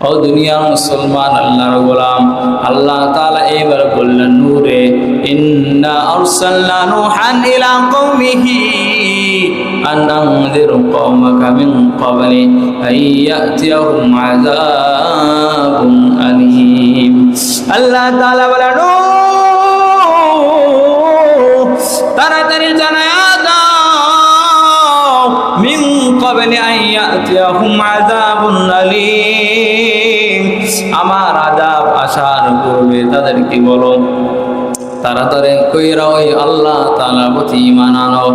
ও দুনিয়ার মুসলমান আল্লাহর গোলাম, আল্লাহ তাআলা এবার বললেন নূরে, ইন্না আরসালনা নূহান ইলা কওমিহি আন আনযির কওমাকা মিন ক্বাবলি আইয়াতিয়াহুম আযাবুন আলীম। আল্লাহ তাআলা বলেন, তাড়াতাড়ি জানায়া দাও মিন ক্বাবলি আইয়াতিয়াহুম আযাবুন আলীম, আমার আযাব আসার পূর্বে তাদেরকে বলো তাড়াতাড়ি কইরা ওই আল্লাহ তাআলার প্রতি ঈমান আনো,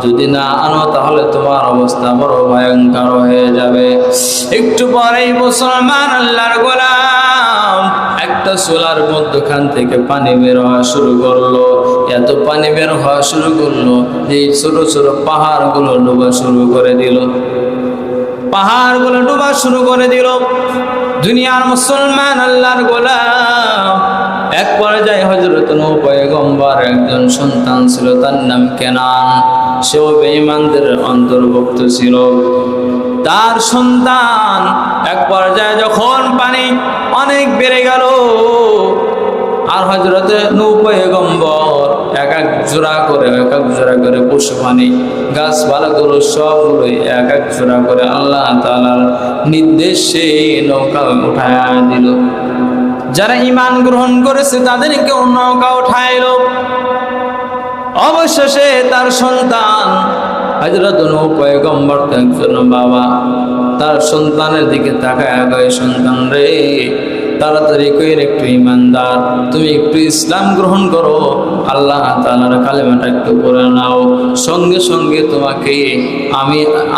যদি না আনো তাহলে তোমার অবস্থা বড় ভয়ঙ্কর হয়ে যাবে। একটু পরেই মুসলমান আল্লাহর গোলাম একটা চুলার মধ্যখান থেকে পানি বের হওয়া শুরু করলো। এত পানি বের হওয়া শুরু করলো যে ছোট ছোট পাহাড়গুলো ডুবা শুরু করে দিল, পাহাড়গুলো ডুবা শুরু করে দিল। দুনিয়ার মুসলমান আল্লাহর গোলাম, এক পর্যায়ে হযরত নূহ পয়গম্বর একজন সন্তান ছিল, তার নাম কেনান। সেও বেঈমানদের অন্তর্ভুক্ত ছিল। তার সন্তান এক পর্যায়ে যখন পানি অনেক বেড়ে গেল, আর হযরত নূহ পয়গম্বর এক এক জোড়া করে পশু পানি গাছপালাগুলো সবগুলোই এক এক জোড়া করে আল্লাহ তাআলার নির্দেশে নৌকা উঠায়া দিল। যারা ঈমান গ্রহণ করেছে তাদেরকে নৌকা উঠাইল। অবশেষে তার সন্তান হযরত নূহ পয়গম্বর একজন বাবা, তার সন্তানের দিকে তাকায় কয়, সন্তান রে, তাড়াতাড়ি কইরা একটু ঈমানদার, তুমি একটু ইসলাম গ্রহণ করো, আল্লাহ তাআলার কালেমাটা একটু পড়ে নাও, সঙ্গে সঙ্গে তোমাকে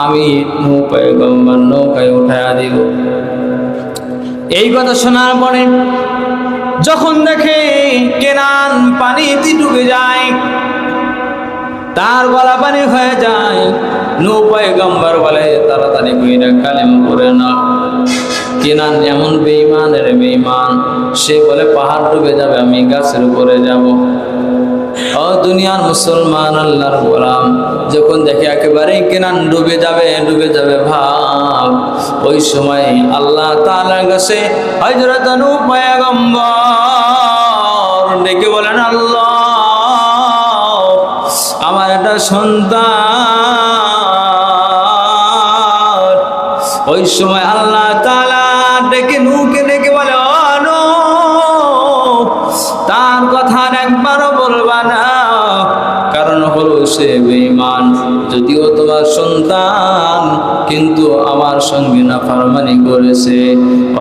আমি নূহ পয়গম্বর নৌকায় উঠায়া দিব। এই কথা শোনার পরে যখন দেখে কেনান পানিতে ডুবে যায়, তার গলা পানি হয়ে যায়, নূহ পয়গম্বর বলে তাড়াতাড়ি কইরা কালেমা পড়ে নাও। কেনান এমন বেঈমানের বেঈমান, সে বলে পাহাড় ডুবে যাবে, আমি গাছের উপরে যাব। ও দুনিয়ার মুসলমান আল্লাহর গোলাম, যখন দেখে একেবারে কেনান ডুবে যাবে ভাব, ওই সময় আল্লাহ তাআলার কাছে হযরত নূহ পয়গম্বর ডেকে বলেন, আল্লাহ, আমার একটা সন্তান। ওই সময় আল্লাহ তাআলা ডেকে নূহকে ডেকে বলে, ও নূহ, তার কথা একবারও বলবা না, কারণ হলো সে বেঈমান। যদিও তোমার সন্তান, কিন্তু আমার সঙ্গে নাফরমানি করেছে।